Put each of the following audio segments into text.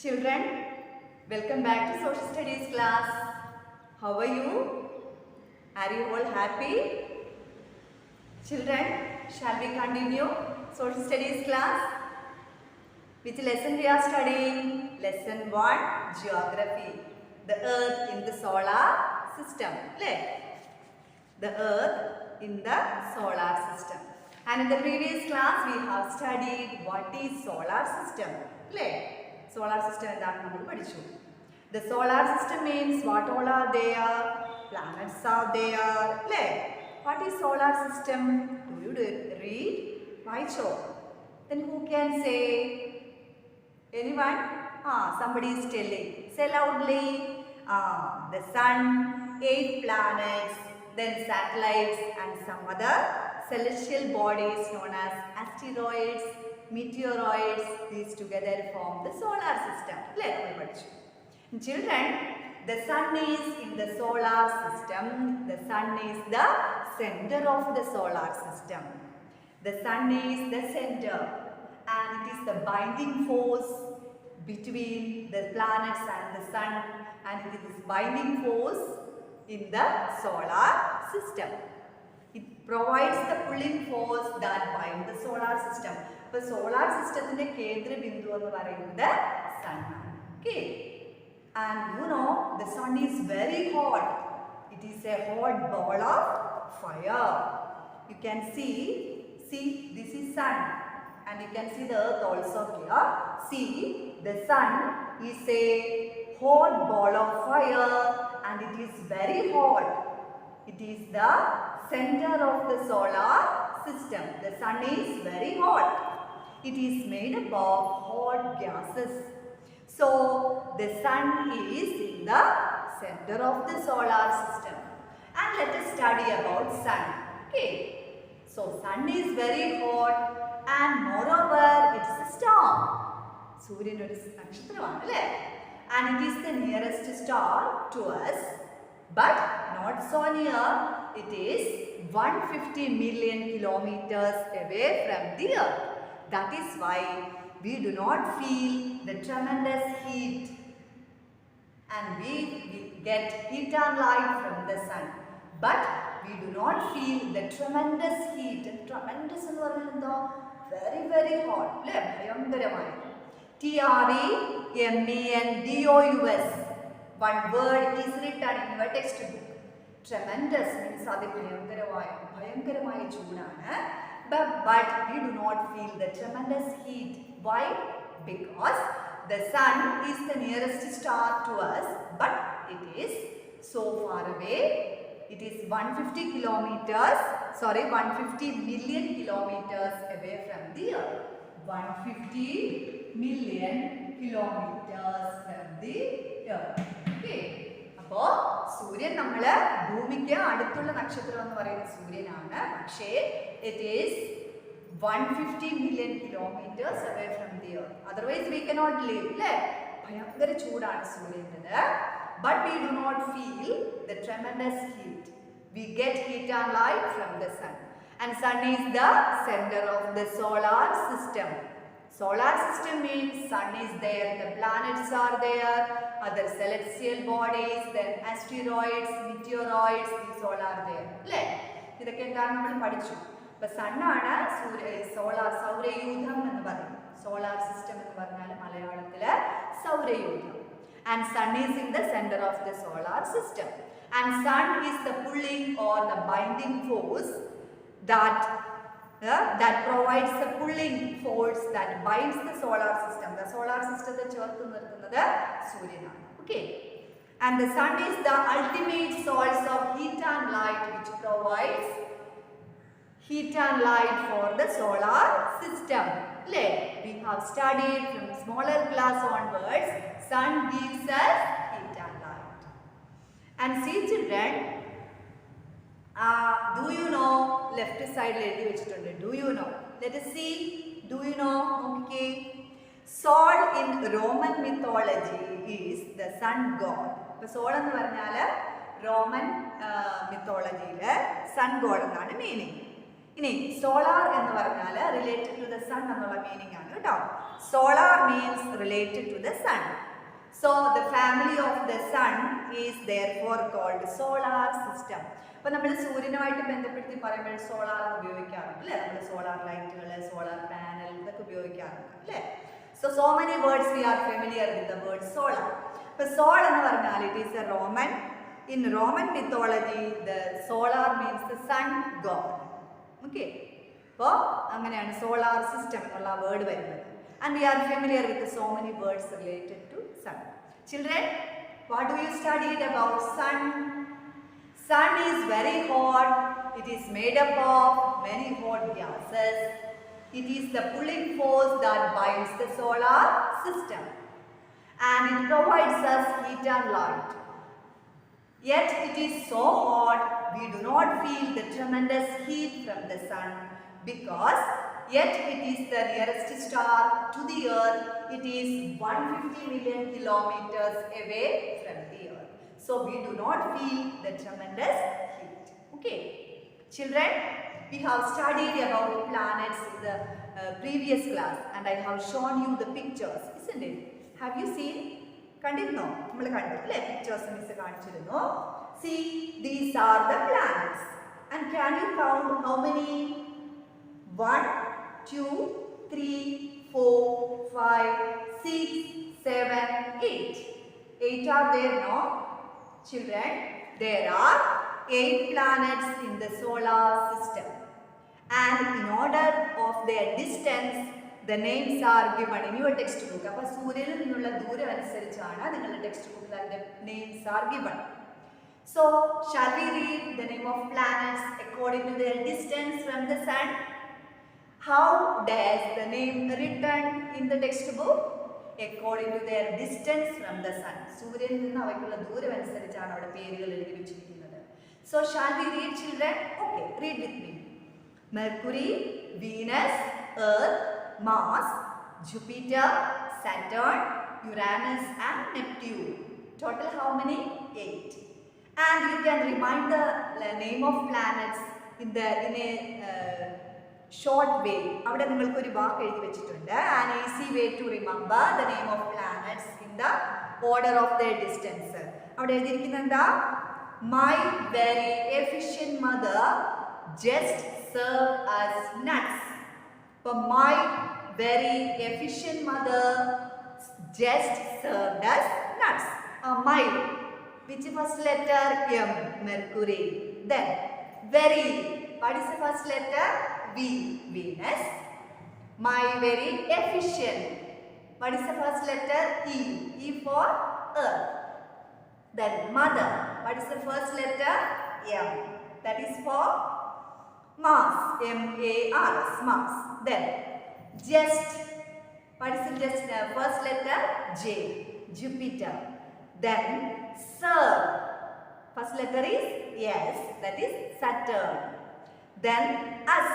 Children, welcome back to Social Studies class. How are you? Are you all happy? Children, shall we continue Social Studies class? Which lesson we are studying? Lesson 1, Geography. The Earth in the solar system. The Earth in the solar system. And in the previous class we have studied what is solar system. Solar system endaanu padichu. The solar system means what all are there? Planets are there. What is solar system? Do you read? Why so? Then who can say? Anyone? Somebody is telling. Say loudly. The sun, 8 planets, then satellites and some other celestial bodies known as asteroids, meteoroids. These together form the solar system. Children, the sun is in the solar system. The sun is the center of the solar system. The sun is the center and it is the binding force between the planets and the sun, and it is this binding force in the solar system. It provides the pulling force that binds the solar system. So, solar system is the sun. Okay. And you know, the sun is very hot. It is a hot ball of fire. You can see this is sun. And you can see the earth also here. See, the sun is a hot ball of fire and it is very hot. It is the center of the solar system. The sun is very hot. It is made up of hot gases. So, the sun is in the center of the solar system. And let us study about sun. Okay. So, sun is very hot and moreover it is a star. Suryan is and it is the nearest star to us, but not so near. It is 150 million kilometers away from the earth. That is why we do not feel the tremendous heat and we get heat and light from the sun. But we do not feel the tremendous heat. Tremendous is very, very hot. Tremendous. One word is written in your textbook. Tremendous means but we do not feel the tremendous heat. Why? Because the sun is the nearest star to us, but it is so far away. It is 150 million kilometers away from the earth. 150 million kilometers from the earth. Okay. So, Suryan nammala bhumikku adutulla nakshatram ennu parayunna Suryanana, pakshe it is 150 million kilometers away from the earth. Otherwise we cannot live. Bhayankara choodana Suryanada, but we do not feel the tremendous heat. We get heat and light from the sun. And sun is the center of the solar system. Solar system means sun is there, the planets are there, other celestial bodies, then asteroids, meteoroids, these all are there. This is the sun is solar system and sun is in the center of the solar system. And sun is the pulling or the binding force that provides the pulling force that binds the solar system. The solar system is Surya. Okay. And the sun is the ultimate source of heat and light, which provides heat and light for the solar system. We have studied from smaller class onwards, sun gives us heat and light. And see children, do you know left side do you know? Let us see. Do you know? Okay. Sol in Roman mythology is the sun god. So Sol ennu parnal Roman mythology sun god ennaanu meaning. ഇനി solar എന്ന് പറഞ്ഞാൽ related to the sun എന്നുള്ള meaning ആണ് കേട്ടോ. Solar means related to the sun. So the family of the sun is therefore called solar system. അപ്പോൾ നമ്മൾ സൂര്യനുമായിട്ട് ബന്ധപ്പെടുത്തി പറയുമ്പോൾ സോളാർ ഉപയോഗിക്കാറുണ്ട് അല്ലേ? നമ്മൾ സോളാർ ലൈറ്റുകൾ, സോളാർ പാനൽ ഇതൊക്കെ ഉപയോഗിക്കാറുണ്ട് അല്ലേ? So many words we are familiar with the word solar. അപ്പോൾ സോൾ എന്ന് പറഞ്ഞാൽ it is a Roman. In Roman mythology, the solar means the sun god. Okay. അപ്പോൾ അങ്ങനെയാണ് സോളാർ സിസ്റ്റം എന്നുള്ള വേർഡ് വരുന്നത്. And we are familiar with so many words related to sun. Children, what do you studied about sun? Sun is very hot. It is made up of many hot gases. It is the pulling force that binds the solar system, and it provides us heat and light. Yet it is so hot, we do not feel the tremendous heat from the sun, because yet it is the nearest star to the earth. It is 150 million kilometers away from the earth. So we do not feel the tremendous heat. Okay, children, we have studied about planets in the previous class, and I have shown you the pictures, isn't it? Have you seen? കണ്ടിരുന്നോ? നമ്മൾ കണ്ടു അല്ലേ? Pictures miss കാണിച്ചിരുന്നു. See, these are the planets. And can you count how many? 1, 2, 3, 4, 5, 6, 7, 8. 8 are there, no? Children, there are 8 planets in the solar system. And in order of their distance, the names are given in your textbook. അപ്പോൾ സൂര്യനിൽ നിന്നുള്ള ദൂരം അനുസരിച്ചാണ് നിങ്ങളുടെ text ബുക്കിൽ അതിൻ്റെ names are given. So, shall we read the name of planets according to their distance from the sun? How does the name written in the textbook? According to their distance from the sun. സൂര്യനിൽ നിന്ന് അവയ്ക്കുള്ള ദൂരം അനുസരിച്ചാണ് അവിടെ പേരുകൾ എഴുതി വെച്ചിരിക്കുന്നത്. So, shall we read, children? Okay, read with me. Mercury, Venus, Earth, Mars, Jupiter, Saturn, Uranus and Neptune. Total how many? 8. And you can remind the name of planets in a short way. അവിടെ നിങ്ങൾക്ക് ഒരു വാക്ക് എഴുതി വെച്ചിട്ടുണ്ട്. An easy way to remember the name of planets in the order of their distance. അവിടെ എഴുതിയിരിക്കുന്നത് എന്താ? My very efficient mother just served us nuts. But my very efficient mother just served us nuts. My, which first letter? M, Mercury. Then very, what is the first letter? V, Venus. My very efficient, what is the first letter? E, E for Earth. Then mother, what is the first letter? M, that is for Mars, M-A-R-S, Mars. Then just, what is the just first letter? J, Jupiter. Then Sir, first letter is S, that is Saturn. Then us,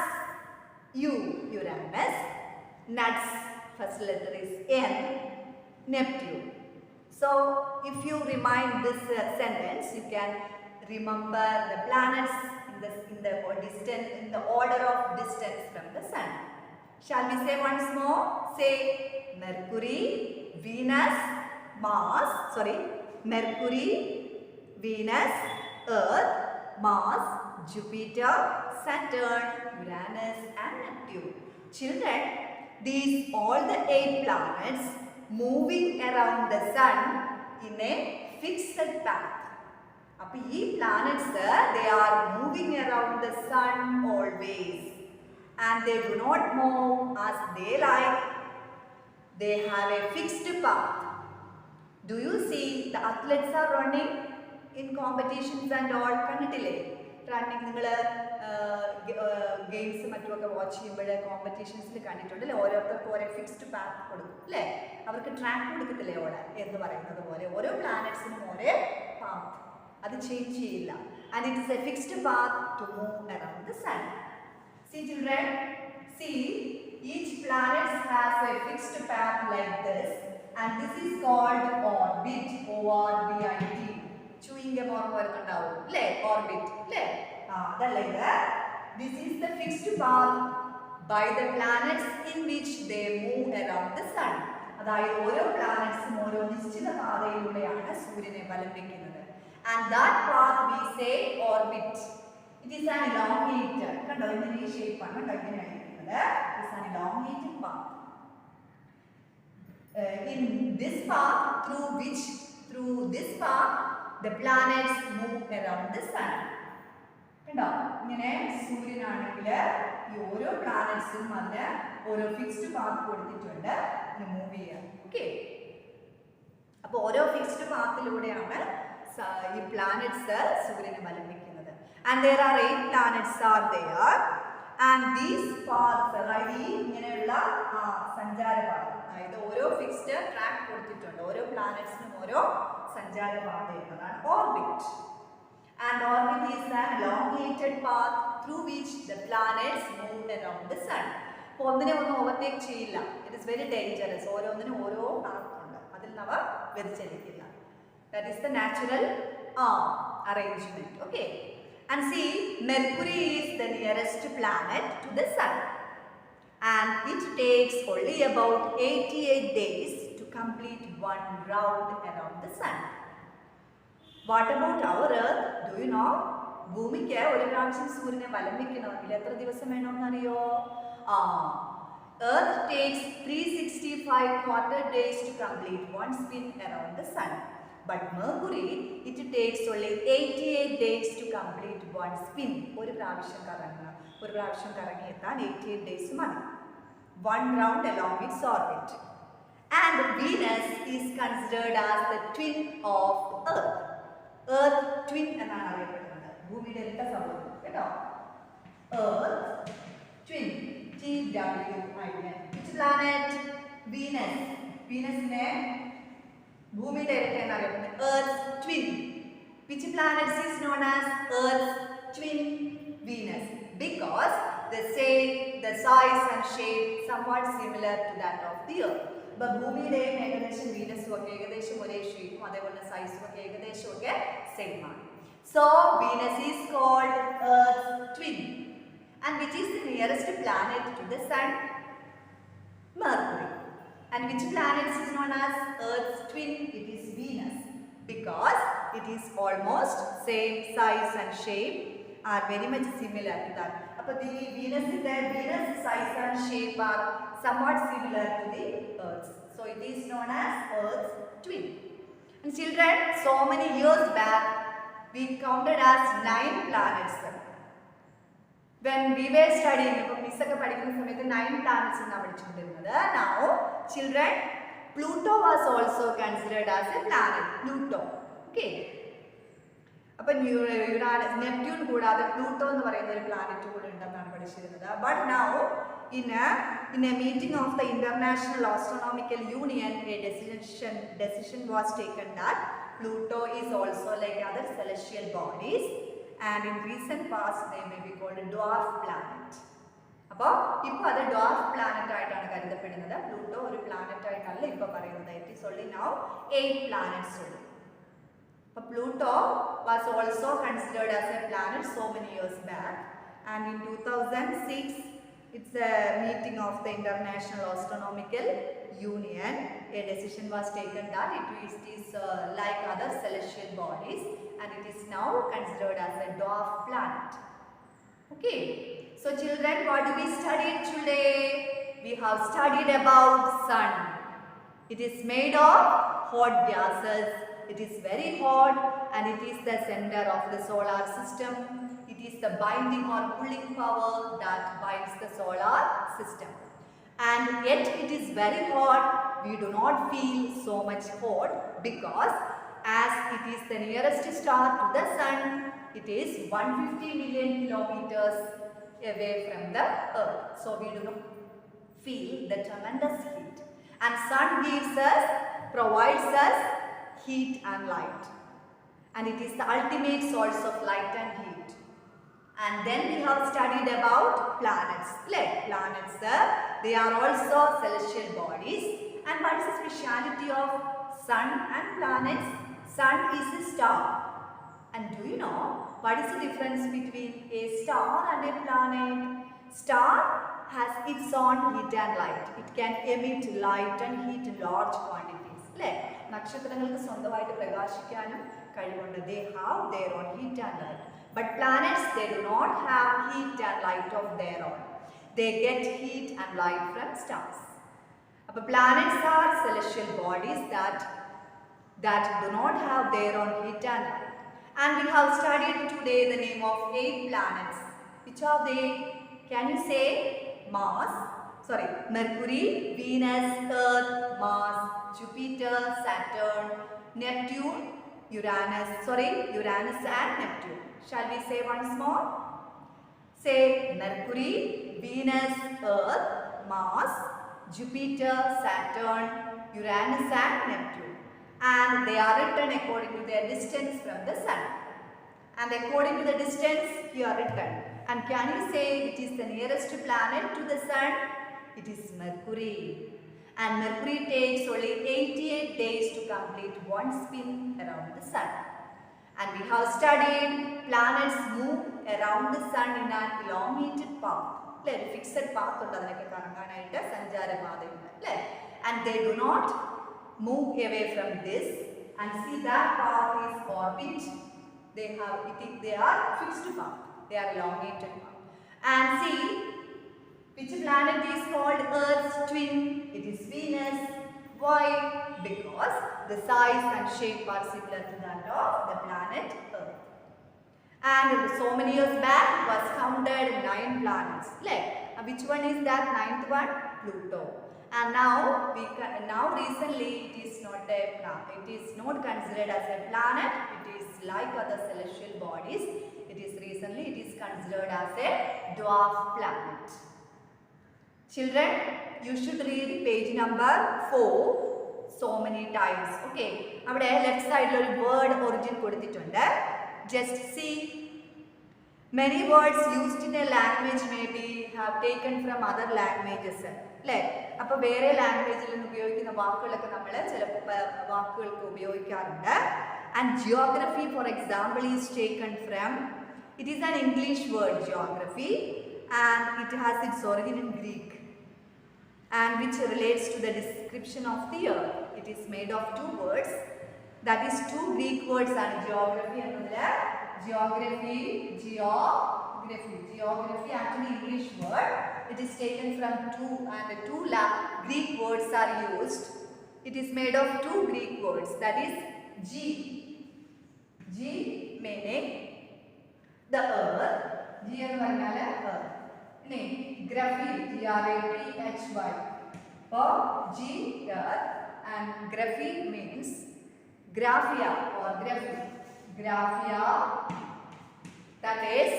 U, Uranus. Nuts, first letter is N, Neptune. So if you remind this sentence, you can remember the planets in the distance, in the order of distance from the sun. Shall we say once more? Say Mercury, Venus, Mars, Mercury, Venus, Earth, Mars, Jupiter, Saturn, Uranus and Neptune. Children, these all the 8 planets moving around the sun in a fixed path. അപ്പോൾ ഈ planets, they are moving around the sun always, and they do not move as they like. They have a fixed path. Do you see the athletes are running in competitions and all? കണ്ടിട്ടില്ലേ? Running നിങ്ങൾ games മറ്റുമൊക്കെ watch ചെയ്യുമ്പോൾ കോമ്പറ്റീഷൻസിൽ കണ്ടിട്ടുണ്ടല്ലേ? ഓരോരുത്തർക്കും ഓരോ fixed path കൊടുക്കും അല്ലേ? അവർക്ക് track കൊടുക്കത്തില്ലേ ഓടാൻ എന്ന് പറയുന്നത് പോലെ ഓരോ പ്ലാനറ്റ്സിനും ഓരോ പാത്ത്, അത് ചേഞ്ച് ചെയ്യില്ല. And it is a fixed path to move around the sun. See children, see, each planet has a fixed path like this, and this is called orbit, O-R-B-I-T. Chewing gum ഓർമ്മ വരുന്നുണ്ടാവും അല്ലേ? Orbit അല്ലേ? അതല്ല ഇത്. this is the fixed path by the planets in which they move around the sun. അതായത് ഓരോ പ്ലാനറ്റ്സും ഓരോ നിശ്ചിത പാതയിലൂടെയാണ് സൂര്യനെ വലം വെക്കുന്നത്. And that path we say orbit. It is an elongated. കണ്ടോ ഇതിന്റെ ഈ ഷേപ്പ് ആണ് കണ്ടോ ഇങ്ങനെയാണ് ഇരിക്കുന്നത്. It is an elongated path. In this path through this path the planets move around the sun. കണ്ടോ ഇങ്ങനെ സൂര്യനാണെങ്കിൽ ഈ ഓരോ പ്ലാനറ്റ്സും അതിന് ഓരോ ഫിക്സ്ഡ് പാത്ത് കൊടുത്തിട്ടുണ്ട് മൂവ് ചെയ്യാൻ. ഓക്കെ, അപ്പോൾ ഓരോ ഫിക്സ്ഡ് പാത്തിലൂടെയാണ് ഈ പ്ലാനറ്റ്സ് സൂര്യനെ വലം വെക്കുന്നത്. And there are 8 planets are there and these paths അതായത് ഈ ഇങ്ങനെയുള്ള സഞ്ചാരപാത അതായത് ഓരോ ഫിക്സ്ഡ് ട്രാക്ക് കൊടുത്തിട്ടുണ്ട് ഓരോ പ്ലാനറ്റ്സിനും ഓരോ സഞ്ചാരപാതയാണ്. അതാണ് orbit. And orbit is an elongated path through which the planets move around the sun. അപ്പോൾ ഒന്നിനെ ഒന്നും ഓവർടേക്ക് ചെയ്യില്ല. It is very dangerous. ഓരോന്നിനും ഓരോ പാത്ത് ഉണ്ട്, അതിൽ അവ വ്യതിചലിക്കില്ല. That is the natural arrangement. Okay, and see, Mercury is the nearest planet to the sun and it takes only about 88 days to complete one round around the sun. What about our Earth? Do you know? ഭൂമിക്ക് ഒരു പ്രാവശ്യം സൂര്യനെ വലം വെക്കണമെങ്കിൽ എത്ര ദിവസം വേണമെന്ന് അറിയോ? Earth takes 365 quarter days to complete one spin around the sun. But Mercury, it takes only 88 days to complete one spin. ഒരു പ്രാവശ്യം കറങ്ങിയെത്താൻ 88 days മതി. One round along its orbit. And Venus is considered as the twin of Earth. Earth twin എന്നാണ് അറിയപ്പെടുന്നത്. ഭൂമിയുടെ ഇരട്ട സഹോദരൻ കേട്ടോ. Earth twin, TWIN. Which planet? Venus. Venusനെ ഭൂമിയുടെ ഇരട്ട എന്നറിയപ്പെടുന്നത് Earth's twin. Which planet is known as Earth's twin? Venus. Because the size and shape somewhat similar to that of the Earth. അപ്പോൾ ഭൂമിയുടെയും ഏകദേശം വീനസും ഒക്കെ ഏകദേശം ഒരേ ഷേപ്പും അതേപോലെ സൈസും ഒക്കെ ഏകദേശം ഒക്കെ സെയിം ആണ്. So Venus is called Earth twin. And which is the nearest planet to the sun? Mercury. And which planet is known as Earth's twin? It is Venus. Because it is almost same size and shape are very much similar to that. അപ്പോൾ the Venus size and shape are somewhat similar to the Earth. So it is known as Earth's twin. And children, so many years back we counted as 9 planets. When we were studying, ഇപ്പോൾ miss ഒക്കെ പഠിക്കുന്ന സമയത്ത് 9 planets എന്നാണ് പഠിച്ചുകൊണ്ടിരുന്നത്. Now children, Pluto was also considered as a planet. Pluto. Okay. അപ്പോൾ Neptune കൂടാതെ Pluto എന്ന് പറയുന്ന ഒരു പ്ലാനറ്റ് കൂടെ ഉണ്ടെന്നാണ് പഠിച്ചിരുന്നത്. But now in a meeting of the International Astronomical Union, a decision was taken that Pluto is also like other celestial bodies and in recent past they may be called a dwarf planet. അപ്പോൾ ഇപ്പോൾ അത് dwarf planet ആയിട്ടാണ് കരുതപ്പെടുന്നത്. Pluto ഒരു planet ആയിട്ടല്ല ഇപ്പോൾ പറയുന്നത്. It is only now 8 planets only. Pluto was also considered as a planet so many years back, and in 2006 it's a meeting of the International Astronomical Union, a decision was taken that it is like other celestial bodies and it is now considered as a dwarf planet. Okay, so children, what do we study today? We have studied about sun. It is made of hot gases. It is very hot and it is the center of the solar system. It is the binding or pulling power that binds the solar system. And yet it is very hot. We do not feel so much hot because as it is the nearest star to the sun, it is 150 million kilometers away from the earth. So we do not feel the tremendous heat. And sun provides us heat and light, and it is the ultimate source of light and heat. And then we have studied about planets. Planets, they are also celestial bodies. And what is the speciality of sun and planets? Sun is a star, and do you know What is the difference between a star and a planet? Star has its own heat and light. It can emit light and heat in large quantities. നക്ഷത്രങ്ങൾക്ക് സ്വന്തമായിട്ട് പ്രകാശിക്കാനും കഴിവുണ്ട്. They have their own heat and light. But planets, they do not have heat and light of their own. They get heat and light from stars. But planets are celestial bodies that do not have their own heat and light. And we have studied today the name of 8 planets. Which are they? Can you say? Mercury, Venus, Earth, Mars, Jupiter, Saturn, Neptune, Uranus and Neptune. Shall we say once more? Say Mercury, Venus, Earth, Mars, Jupiter, Saturn, Uranus and Neptune. And they are written according to their distance from the sun. And according to the distance here written. And can you say it is the nearest planet to the sun? It is Mercury. And Mercury takes only 88 days to complete one spin around the sun. And we have studied planets move around the sun in an elongated path. Fixed path. And they do not move away from this. And see, that path is orbit. They are fixed path. They are elongated path. And see, which planet is called Earth's twin? It is Venus. Why? Because the size and shape are similar to that of the planet Earth. And so many years back, it was counted 9 planets. Which one is that 9th one? Pluto. And now recently it is not a planet. It is not considered as a planet. It is like other celestial bodies. It is considered as a dwarf planet. Children, you should read page number 4 so many times. Okay. Avade left side lo word origin kodutittunde. Just see. Many words used in a language maybe have taken from other languages. അപ്പോൾ വേറെ ലാംഗ്വേജിൽ ഉപയോഗിക്കുന്ന വാക്കുകളൊക്കെ നമ്മൾ ചില വാക്കുകൾക്ക് ഉപയോഗിക്കാറുണ്ട്. And geography, for example, is taken from, it is an English word, geography, and it has its origin in Greek, and which relates to the description of the earth. It is made of 2 words, that is 2 Greek words, and geography എന്നതിലെ geography actually English word. It is taken from 2 Greek words are used. It is made of 2 Greek words, that is G meaning the earth. G ennu parnale earth. Graphy, Graphy. For G earth, and graphy means graphia or graphy. Graphia, that is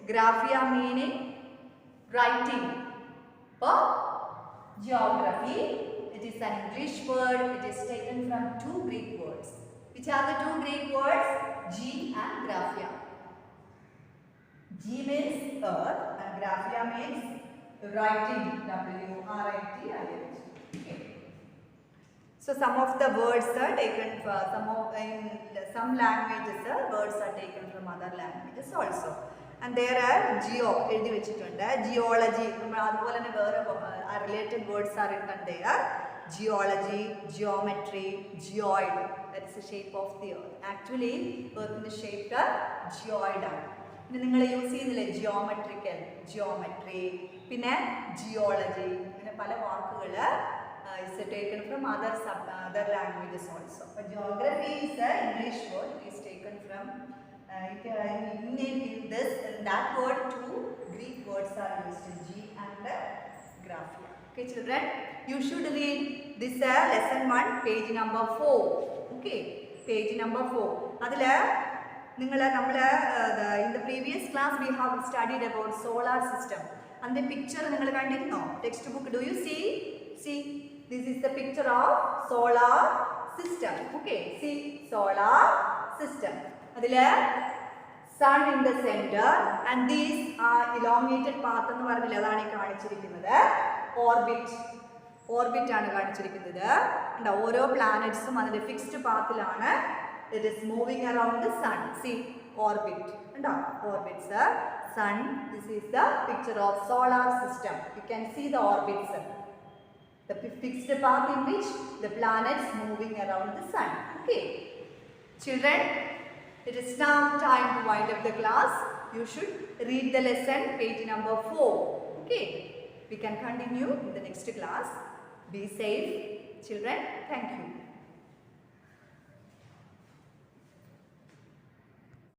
graphia meaning writing. For geography, it is an English word. It is taken from 2 Greek words. Which are the 2 Greek words? G and graphia. G means earth and graphia means writing. W-R-I-T-I-N-G. Okay. So some of the words are taken from in some languages. Words are taken from other languages also. And there are geology. Related words are written there. Geology, geometry, geoid. That is the shape of the earth. Actually, earth in the shape of geoid. You use geometrical, geometry, geology. Is taken from other languages also. But geography is an English word. It is taken from in that word 2 Greek words are used, G and graphia. Okay, children, you should read this lesson 1, page number 4. Okay, page number 4. Adile in the previous class we have studied about solar system, and the picture ningal kandinno textbook. Do you see? This is the picture of solar system. Okay, see, solar system. Adile sun in the center, and these are elongated path ennu parnilla adana kaanichirikkunnathu. Orbit aanu kaanichirikkunnathu, and ഓരോ planets ഉം അതിന്റെ fixed path ilana. It is moving around the sun. See, orbit. Orbits. Sun. This is the picture of solar system. You can see the orbits. The fixed path in which the planets moving around the sun. Okay. Children, it is now time to wind up the class. You should read the lesson, page number 4. Okay. We can continue in the next class. Be safe, children. Thank you.